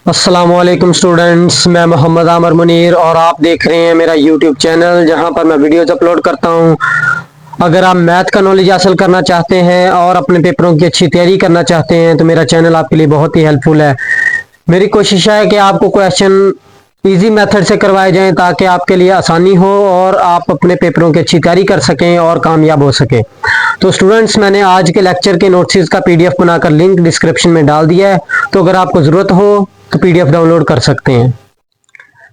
अस्सलामुअलैकुम स्टूडेंट्स, मैं मोहम्मद आमर मुनीर और आप देख रहे हैं मेरा यूट्यूब चैनल जहां पर मैं वीडियोज अपलोड करता हूं। अगर आप मैथ का नॉलेज हासिल करना चाहते हैं और अपने पेपरों की अच्छी तैयारी करना चाहते हैं तो मेरा चैनल आपके लिए बहुत ही हेल्पफुल है। मेरी कोशिश है कि आपको क्वेश्चन इजी मेथड से करवाए जाएं ताकि आपके लिए आसानी हो और आप अपने पेपरों की अच्छी तैयारी कर सकें और कामयाब हो सकें। तो स्टूडेंट्स, मैंने आज के लेक्चर के नोट्स का पीडीएफ बनाकर लिंक डिस्क्रिप्शन में डाल दिया है, तो अगर आपको ज़रूरत हो तो पीडीएफ डाउनलोड कर सकते हैं।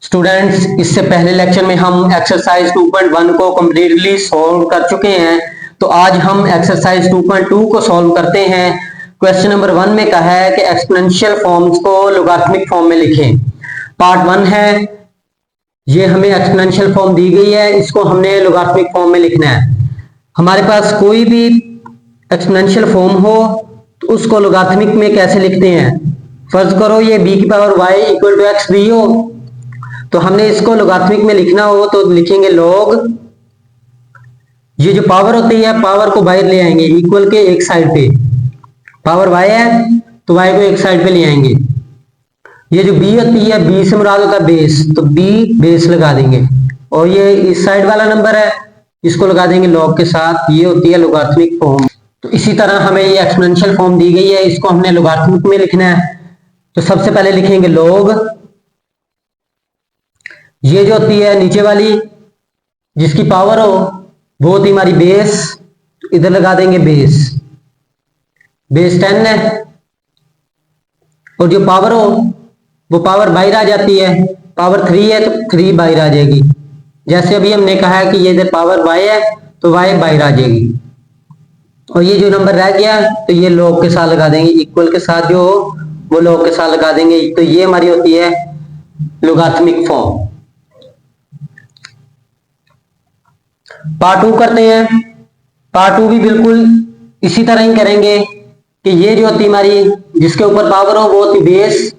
स्टूडेंट्स, इससे पहले लेक्चर में हम एक्सरसाइज 2.1 को कम्प्लीटली सॉल्व कर चुके हैं, तो आज हम एक्सरसाइज 2.2 को सॉल्व करते हैं। क्वेश्चन नंबर 1 में कहा है कि एक्सपोनेंशियल फॉर्म्स को लोगारिथमिक फॉर्म में लिखें। पार्ट 1 है, ये हमें एक्सपोनेंशियल फॉर्म दी गई है, इसको हमने लोगारिथमिक फॉर्म में लिखना है। हमारे पास कोई भी एक्सपोनेंशियल फॉर्म हो तो उसको लोगारिथमिक में कैसे लिखते हैं। फर्ज करो ये b की power y equal to x दी हो, तो हमने इसको लोगारिथमिक में लिखना हो तो लिखेंगे log, ये जो पावर होती है पावर को बाहर ले आएंगे, इक्वल के एक साइड पे, पावर y है तो y को एक साइड पे ले आएंगे। ये जो b होती है, b से मुराद होता है बेस, तो b बेस लगा देंगे, और ये इस साइड वाला नंबर है इसको लगा देंगे log के साथ। ये होती है लोगारिथमिक फॉर्म। तो इसी तरह हमें ये एक्सपोनेंशियल फॉर्म दी गई है, इसको हमने लोगारिथमिक में लिखना है। तो सबसे पहले लिखेंगे log, ये जो होती है नीचे वाली जिसकी पावर हो वो होती हमारी बेस, इधर लगा देंगे बेस, बेस 10 है, और जो पावर हो वो पावर बाहर आ जाती है, पावर 3 है तो 3 बाहर आ जाएगी। जैसे अभी हमने कहा है कि ये इधर पावर y है तो y बाहर आ जाएगी, और ये जो नंबर रह गया तो ये log के साथ लगा देंगे, इक्वल के साथ जो वो log के साथ लगा देंगे। तो ये हमारी होती है लोगारिथमिक फॉर्म। पार्ट 2 करते हैं। पार्ट 2 भी बिल्कुल इसी तरह ही करेंगे कि ये जो होती हमारी जिसके ऊपर पावर हो वो होती बेस।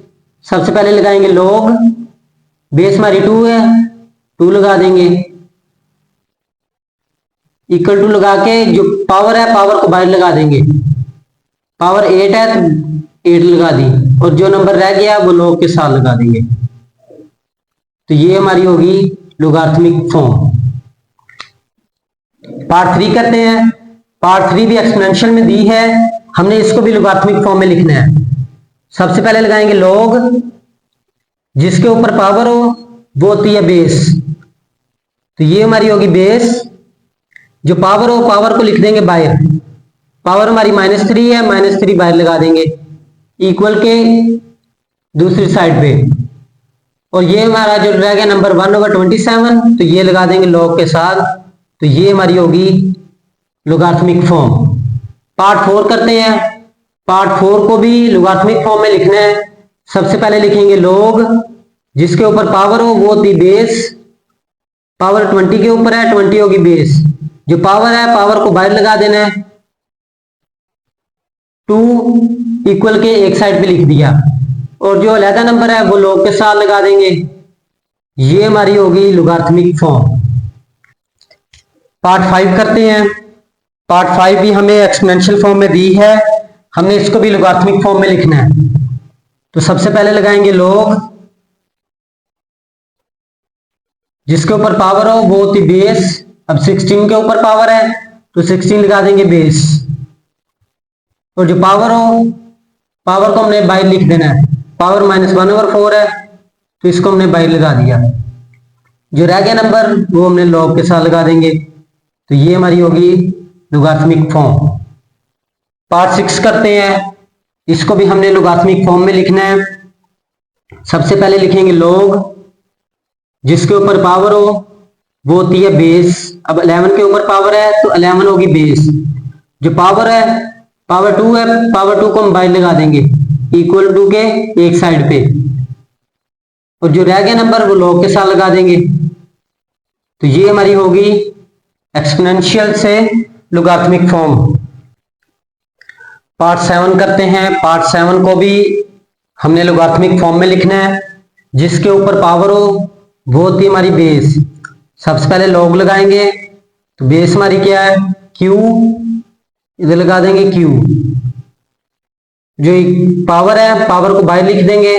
सबसे पहले लगाएंगे log, बेस हमारी 2 है, 2 लगा देंगे, इक्वल टू लगा के जो पावर है पावर को बाहर लगा देंगे, पावर 8 है तो 8 लगा दी, और जो नंबर रह गया वो log के साथ लगा देंगे। तो ये हमारी होगी लोगारिथमिक फॉर्म। पार्ट 3 करते हैं। पार्ट 3 भी एक्सपोनेंशियल में दी है, हमने इसको भी लोगारिथमिक फॉर्म में लिखना है। सबसे पहले लगाएंगे log, जिसके ऊपर पावर हो वो होती है बेस, तो ये हमारी होगी बेस। जो पावर हो पावर को लिख देंगे बाहर, पावर हमारी -3 है, -3 बाहर लगा देंगे, इक्वल के दूसरी साइड पे, और ये हमारा जो रह गया नंबर 1/27, तो ये लगा देंगे log के साथ। तो ये हमारी होगी लोगारिथमिक फॉर्म। पार्ट 4 करते हैं। पार्ट 4 को भी लोगारिथमिक फॉर्म में लिखना है। सबसे पहले लिखेंगे log, जिसके ऊपर पावर हो वो होती बेस, पावर 20 के ऊपर है, 20 होगी बेस, जो पावर है पावर को बाहर लगा देना है, 2 इक्वल के एक साइड पे लिख दिया, और जो अलहदा नंबर है वो log के साथ लगा देंगे। ये हमारी होगी लोगारिथमिक फॉर्म। पार्ट 5 करते हैं। पार्ट 5 भी हमें एक्सपोनेंशियल फॉर्म में दी है, हमने इसको भी लोगारिथमिक फॉर्म में लिखना है। तो सबसे पहले लगाएंगे log, जिसके ऊपर पावर हो वो होती बेस। अब 16 के ऊपर पावर है तो 16 लगा देंगे बेस, और जो पावर हो पावर को हमने बाहर लिख देना है, पावर -1/4 है तो इसको हमने बाहर लगा दिया। जो रह गया नंबर वो हमने log के साथ लगा देंगे। तो ये हमारी होगी लोगारिथमिक फॉर्म। पार्ट 6 करते हैं। इसको भी हमने लोगारिथमिक फॉर्म में लिखना है। सबसे पहले लिखेंगे log, जिसके ऊपर पावर हो वो होती है बेस। अब 11 के ऊपर पावर है तो 11 होगी बेस, जो पावर है पावर 2 है, पावर 2 को हम बाहर लगा देंगे, इक्वल टू के एक साइड पे, और जो रह गया नंबर वो log के साथ लगा देंगे। तो ये हमारी होगी एक्सपोनेंशियल से लोगारिथमिक फॉर्म। पार्ट 7 करते हैं। पार्ट 7 को भी हमने लोगारिथमिक फॉर्म में लिखना है। जिसके ऊपर पावर हो वो होती है हमारी बेस। सबसे पहले log लगाएंगे, तो बेस हमारी क्या है q, इधर लगा देंगे q, जो पावर है पावर को बाहर लिख देंगे,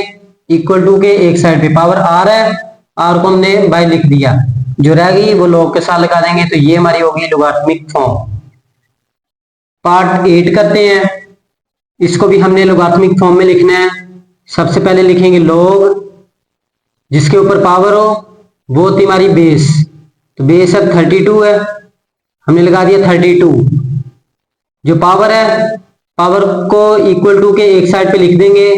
इक्वल टू के एक साइड पे पावर आर है, आर को हमने बाय लिख दिया, जो रह गई वो लॉग के साथ लगा देंगे, तो ये हमारी होगी लॉगरिथमिक फॉर्म। पार्ट 8 करते हैं, इसको भी हमने लॉगरिथमिक फॉर्म में लिखना है। सबसे पहले लिखेंगे लॉग, जिसके ऊपर पावर हो वो होती हमारी बेस, तो बेस अब 32 है, हमने लगा दिया 32। जो पावर है, पावर को इक्वल टू के एक साइड पे लिख देंगे,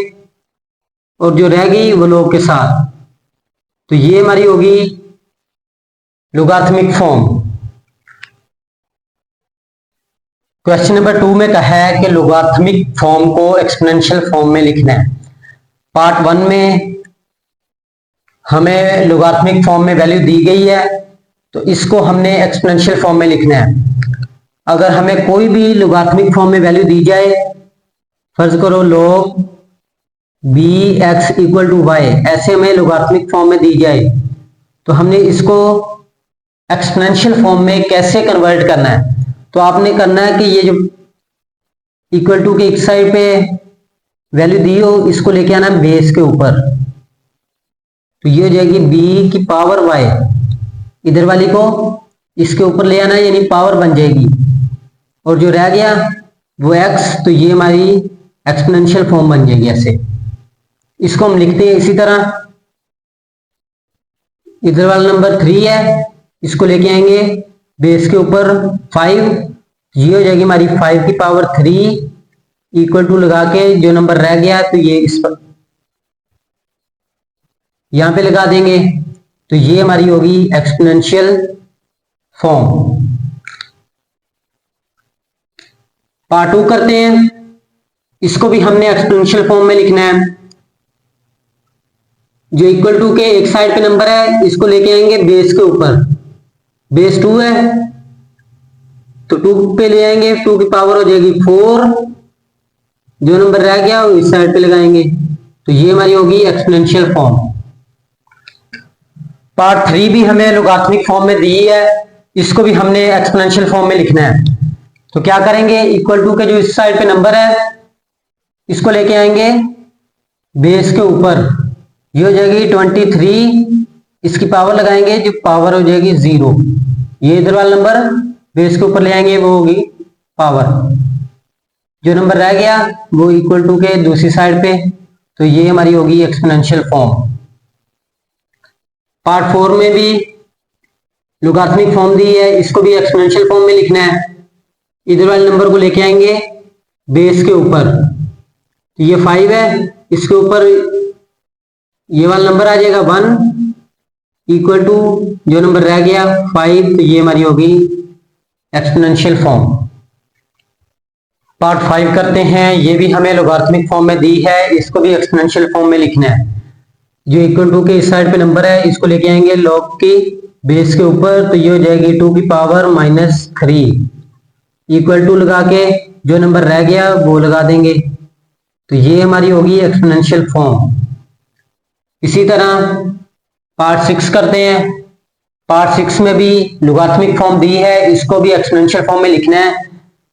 और जो रह गई वो लॉग के साथ, तो ये हमारी होगी लॉगरिथमिक फॉर्म। क्वेश्चन नंबर 2 में कहा है कि लॉगरिथमिक फॉर्म को एक्सपोनेंशियल फॉर्म में लिखना है। पार्ट 1 में हमें लॉगरिथमिक फॉर्म में वैल्यू दी गई है, तो इसको हमने एक्सपोनेंशियल फॉर्म में लिखना है। अगर हमें कोई भी लॉगरिथमिक फॉर्म में वैल्यू दी जाए, फर्ज करो log bx equal to y, ऐसे हमें लॉगरिथमिक फॉर्म में दी जाए, तो हमने इसको एक्सपोनेंशियल फॉर्म में कैसे कन्वर्ट करना है। तो आपने करना है कि ये जो इक्वल टू के एक साइड पे वैल्यू दी हो, इसको लेके आना बेस के ऊपर, तो ये हो जाएगी b की पावर y, इधर वाली को इसके ऊपर ले आना है, यानी पावर बन जाएगी, और जो रह गया वो x, तो ये हमारी एक्सपोनेंशियल फॉर्म बन जाएगी ऐसे। इसको हम लिखते हैं इसी तरह, इधर वाला नंबर 3 है, इसको लेके आएंगे बेस के ऊपर 5, ये हो जाएगी हमारी 5 की पावर 3 इक्वल टू लगा के जो नंबर रह गया तो ये इस पर यहां पे लगा देंगे, तो ये हमारी होगी एक्सपोनेंशियल फॉर्म। पार्ट 2 करते हैं, इसको भी हमने एक्सपोनेंशियल फॉर्म में लिखना है। जो इक्वल टू के एक साइड पे नंबर है, इसको लेके आएंगे बेस के ऊपर, बेस 2 है तो 2 पे ले आएंगे, 2 की पावर हो जाएगी 4, जो नंबर रह गया वो इस साइड पे लगाएंगे, तो ये हमारी होगी एक्सपोनेंशियल फॉर्म। पार्ट 3 भी हमें लॉगरिथमिक फॉर्म में दी है, इसको भी हमने एक्सपोनेंशियल फॉर्म में लिखना है। तो क्या करेंगे, इक्वल टू के जो इस साइड पे नंबर है, इसको लेके आएंगे बेस के ऊपर, ये हो जाएगी 23, इसकी पावर लगाएंगे, जो पावर हो जाएगी 0, ये इधर वाला नंबर बेस के ऊपर ले आएंगे, वो होगी पावर, जो नंबर रह गया वो इक्वल टू के दूसरी साइड पे, तो ये हमारी होगी एक्सपोनेंशियल फॉर्म। पार्ट 4 में भी लॉगरिथमिक फॉर्म दी है, इसको भी एक्सपोनेंशियल फॉर्म में लिखना है। इधर वाले नंबर को लेके आएंगे बेस के ऊपर, तो ये 5 है, इसके ऊपर ये वाला नंबर आ जाएगा 1 इक्वल टू जो नंबर रह गया 5, तो ये हमारी होगी एक्सपोनेंशियल फॉर्म। पार्ट 5 करते हैं, ये भी हमें लॉगरिथमिक फॉर्म में दी है, इसको भी एक्सपोनेंशियल फॉर्म में लिखना है। जो इक्वल टू के इस साइड पे नंबर है, इसको लेके आएंगे लॉग की बेस के ऊपर, तो ये हो जाएगी 2 की पावर -3 इक्वल टू लगा के जो नंबर रह गया वो लगा देंगे, तो ये हमारी होगी एक्सपोनेंशियल फॉर्म। इसी तरह पार्ट 6 करते हैं, पार्ट 6 में भी लॉगरिथमिक फॉर्म दी है, इसको भी एक्सपोनेंशियल फॉर्म में लिखना है।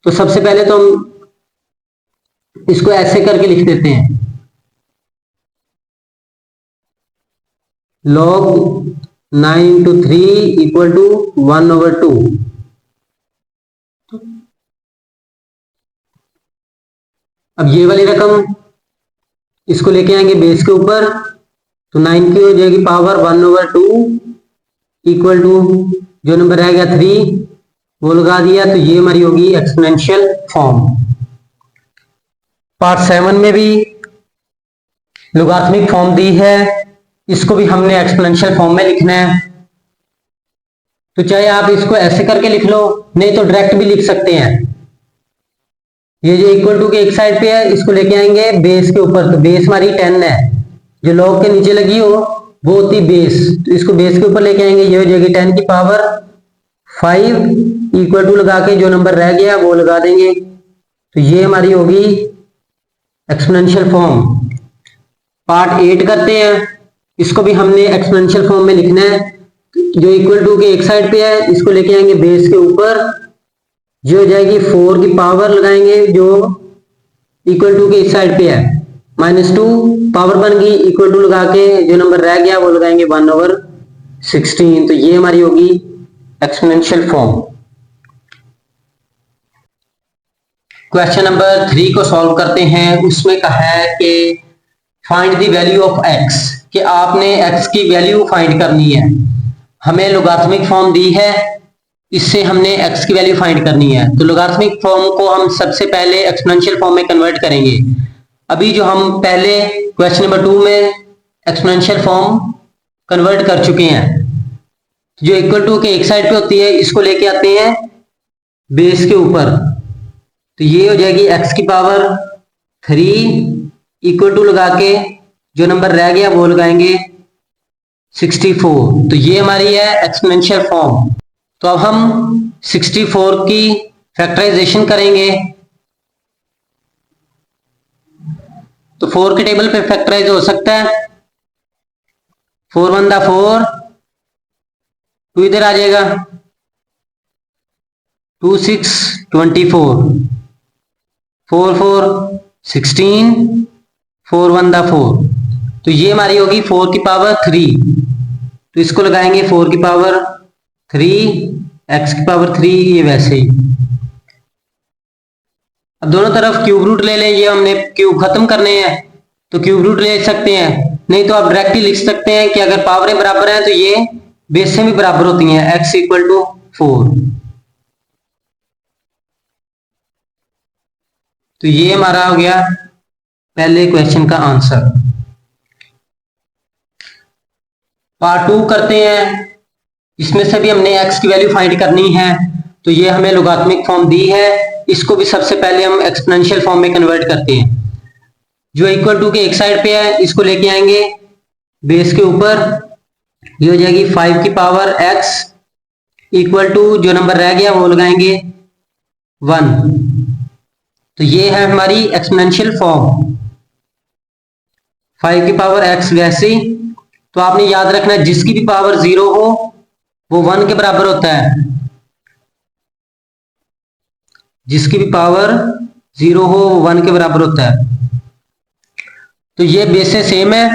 तो सबसे पहले तो हम इसको ऐसे करके लिख देते हैं, log 9 into 3 इक्वल टू 1/2। अब ये वाली रकम इसको लेके आएंगे बेस के ऊपर, तो 9 की हो जाएगी पावर 1/2 इक्वल टू जो नंबर रह गया 3 वो लगा दिया, तो ये हमारी होगी एक्सपोनेंशियल फॉर्म। पार्ट 7 में भी लॉगरिथमिक फॉर्म दी है, इसको भी हमने एक्सपोनेंशियल फॉर्म में लिखना है। तो चाहे आप इसको ऐसे करके लिख लो, नहीं तो डायरेक्ट भी लिख सकते हैं। ये जो इक्वल टू के एक साइड पे है, इसको लेके आएंगे बेस के ऊपर, तो बेस हमारी 10 है, जो लॉग के नीचे लगी हो वो होती बेस, तो इसको बेस के ऊपर लेके आएंगे, ये हो जाएगी 10 की पावर 5 इक्वल टू लगा के जो नंबर रह गया वो लगा देंगे, तो ये हमारी होगी एक्सपोनेंशियल फॉर्म। पार्ट 8 करते हैं, इसको भी हमने एक्सपोनेंशियल फॉर्म में लिखना है। जो इक्वल टू के एक साइड पे है, इसको लेके आएंगे बेस के ऊपर, जो हो जाएगी 4 की पावर लगाएंगे जो इक्वल टू के इस साइड पे है, -2 पावर बन गई, इक्वल टू लगा के जो नंबर रह गया वो लगाएंगे 1/16। तो ये हमारी होगी एक्सपोनेंशियल फॉर्म। क्वेश्चन नंबर 3 को सॉल्व करते हैं। उसमें कहा है कि find the value of x, कि आपने x की वैल्यू फाइंड करनी है। हमें लोगारिथमिक फॉर्म दी है, इससे हमने x की वैल्यू फाइंड करनी है। तो लोगारिथमिक फॉर्म को हम सबसे पहले एक्सपोनेंशियल फॉर्म में कन्वर्ट करेंगे। अभी जो हम पहले क्वेश्चन नंबर 2 में एक्सपोनेंशियल फॉर्म कन्वर्ट कर चुके हैं, जो इक्वल टू के एक साइड पे होती है इसको लेके आते हैं बेस के ऊपर। तो ये हो जाएगी x की पावर 3 इक्वल टू लगा के जो नंबर रह गया वो लगाएंगे 64। तो ये हमारी है एक्सपोनेंशियल फॉर्म। तो अब हम 64 की फैक्टराइजेशन करेंगे। तो 4 के टेबल पे फैक्टराइज हो सकता है। 4 1 4, 2 इधर आ जाएगा, 2 6 24, 4 4 16, 4 1 4। तो ये हमारी होगी 4 की पावर 3। तो इसको लगाएंगे 4 की पावर 3, x की पावर 3, ये वैसे ही। अब दोनों तरफ क्यूब रूट ले लें। ये हमने क्यूब खत्म करने हैं तो क्यूब रूट ले सकते हैं, नहीं तो आप डायरेक्टली लिख सकते हैं कि अगर पावरें बराबर हैं तो ये बेस से भी बराबर होती हैं, x इक्वल टू 4। तो ये हमारा हो गया पहले क्वेश्चन का आंसर। पार्ट 2 करते हैं। इसमें से भी हमने x की वैल्यू फाइंड करनी है। तो ये हमें लोगारिथमिक फॉर्म दी है, इसको भी सबसे पहले हम एक्सपोनेंशियल फॉर्म में कन्वर्ट करते हैं। जो इक्वल टू के एक साइड पे है इसको लेके आएंगे बेस के ऊपर, ये हो जाएगी 5 की पावर x इक्वल टू जो नंबर रह गया वो लगाएंगे 1। तो ये है हमारी एक्सपोनेंशियल फॉर्म, 5 की पावर x वैसे ही। तो आपने याद रखना है जिसकी भी पावर 0 हो वो 1 के बराबर होता है, जिसकी भी पावर 0 हो वो 1 के बराबर होता है। तो ये बेसें सेम है,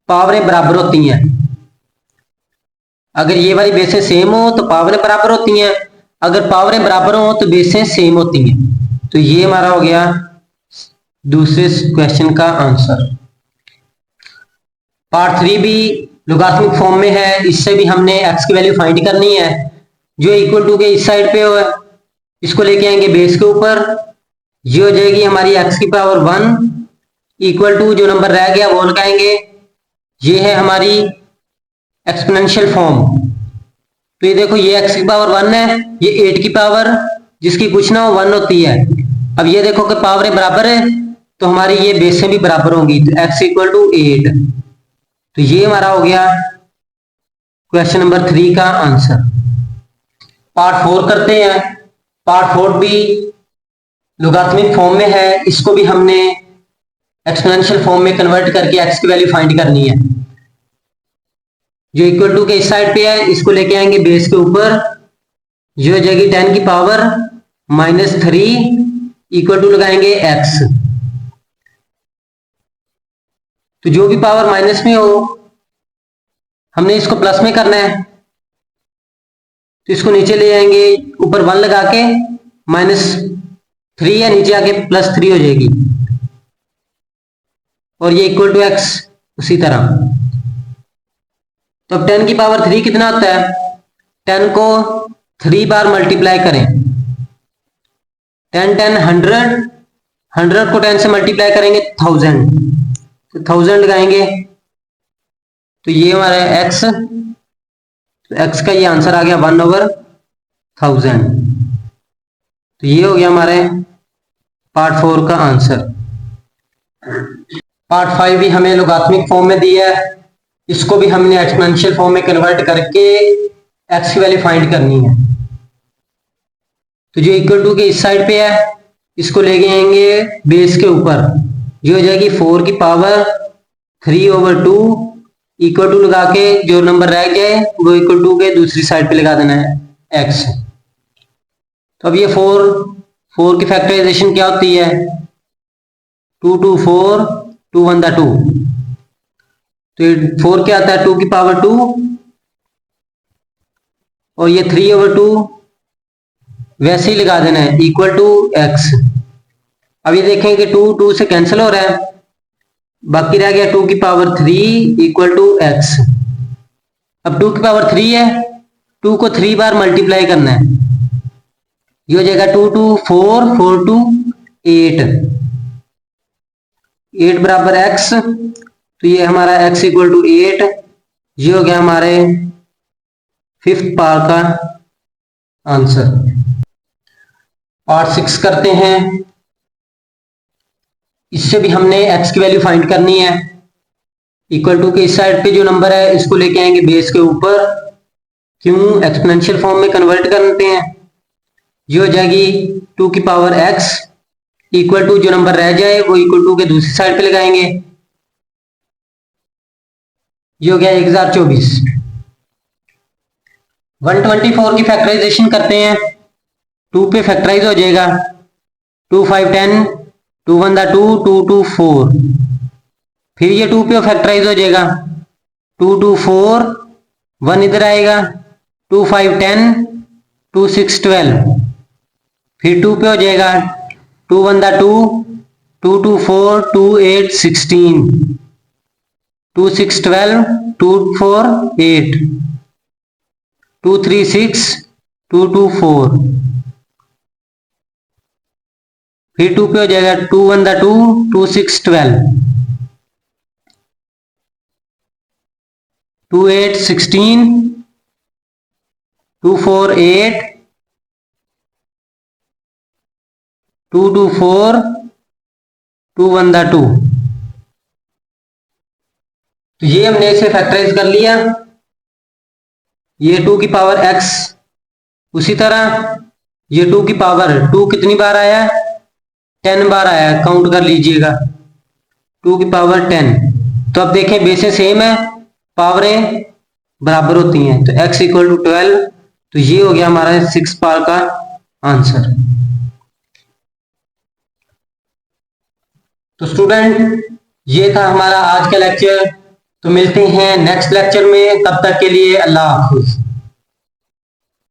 पावरें बराबर होती हैं। अगर ये वाली बेसें सेम हो तो पावरें बराबर होती हैं, अगर पावरें बराबर हो तो बेसें सेम होती हैं। तो ये हमारा हो गया दूसरे क्वेश्चन का आंसर। पार्ट 3 भी लोगारिथमिक फॉर्म में है, इससे भी हमने x की वैल्यू फाइंड करनी है। जो इक्वल टू के इस साइड पे हो इसको लेके आएंगे बेस के ऊपर, ये हो जाएगी हमारी x की पावर 1 इक्वल टू जो नंबर रह गया वो लगाएंगे। ये है हमारी एक्सपोनेंशियल फॉर्म। तो ये देखो ये x की पावर 1 है, ये 8 की पावर जिसकी कुछ ना हो 1 होती है। अब ये देखो कि पावरें बराबर है तो हमारी ये बेसें भी बराबर होंगी, तो x इक्वल टू 8। तो ये हमारा हो गया क्वेश्चन नंबर 3 का आंसर। पार्ट 4 करते हैं। पार्ट 4 भी लोगारिथमिक फॉर्म में है, इसको भी हमने एक्सपोनेंशियल फॉर्म में कन्वर्ट करके x की वैल्यू फाइंड करनी है। जो इक्वल टू के इस साइड पे है इसको लेके आएंगे बेस के ऊपर, ये हो जाएगी 10 की पावर -3 इक्वल टू लगाएंगे x। तो जो भी पावर माइनस में हो हमने इसको प्लस में करना है, तो इसको नीचे ले आएंगे, ऊपर 1 लगा के -3 है, नीचे आके +3 हो जाएगी, और ये इक्वल टू x उसी तरह। तो अब 10 की पावर 3 कितना होता है, 10 को 3 बार मल्टीप्लाई करें, 10 10 100, 100 को 10 से मल्टीप्लाई करेंगे 1000, तो 1000 लगाएंगे, तो ये हमारा x, तो x का ये आंसर आ गया 1/1000। तो ये हो गया हमारे पार्ट 4 का आंसर। पार्ट 5 भी हमें लोगारिथमिक फॉर्म में दी है, इसको भी हमने एक्सपोनेंशियल फॉर्म में कन्वर्ट करके x की वैल्यू फाइंड करनी है। तो जो इक्वल टू के इस साइड पे है इसको ले जाएंगे बेस के ऊपर, जो हो जाएगी 4 की पावर 3/2 इक्वल टू लगा के जो नंबर रह गया वो इक्वल टू के दूसरी साइड पे लगा देना है x। तो अब ये 4 की फैक्टराइजेशन क्या होती है, 2 2 4, 2 1 2, तो 4 क्या आता है 2 की पावर 2, और ये 3/2 वैसे ही लगा देना है इक्वल टू x। अब ये देखें कि 2 2 से कैंसिल हो रहा है, बाकी रह गया 2 की पावर 3 इक्वल टू x। अब 2 की पावर 3 है, 2 को 3 बार मल्टीप्लाई करना है, ये हो जाएगा 2 2 4 4 2 8, 8 बराबर x, तो ये हमारा x इक्वल टू 8, ये हो गया हमारे 5th पार्ट का आंसर। पार्ट 6 करते हैं। इससे भी हमने x की वैल्यू फाइंड करनी है। इक्वल टू के इस साइड पे जो नंबर है इसको लेके आएंगे बेस के ऊपर, क्यों एक्सपोनेंशियल फॉर्म में कन्वर्ट करते हैं। ये हो जाएगी 2 की पावर x इक्वल टू जो नंबर रह जाए वो इक्वल टू के दूसरी साइड पे लगाएंगे, ये हो गया 1024। 124 की फैक्टराइजेशन करते हैं, 2 पे फैक्टराइज हो जाएगा, 2 5 10, 2 1 2, 2 2 4, फिर ये 2 पे फैक्टराइज हो जाएगा, 2 2 4, 1 इधर आएगा, 2 5 10, 2 6 12, फिर 2 पे हो जाएगा, 2 1 2, 2 2 4, 2 8 16, 2 6 12, 2 4 8, 2 3 6, 2 2 4, फिर 2 पे हो जाएगा 2 1 2, 2 6 12, 2 8 16, 2 4 8, 2 2 4, 2 1 2। तो ये हमने इसे फैक्टराइज कर लिया, ये 2 की पावर x, उसी तरह ये 2 की पावर 2 कितनी बार आया है 10 बार आया है, काउंट कर लीजिएगा 2 की पावर 10। तो अब देखें बेसें सेम है, पावरें बराबर होती हैं, तो x इक्वल टू 12, तो ये हो गया हमारा 6 पावर का आंसर। तो स्टूडेंट ये था हमारा आज का लेक्चर, तो मिलते हैं नेक्स्ट लेक्चर में, तब तक के लिए अल्लाह हाफिज।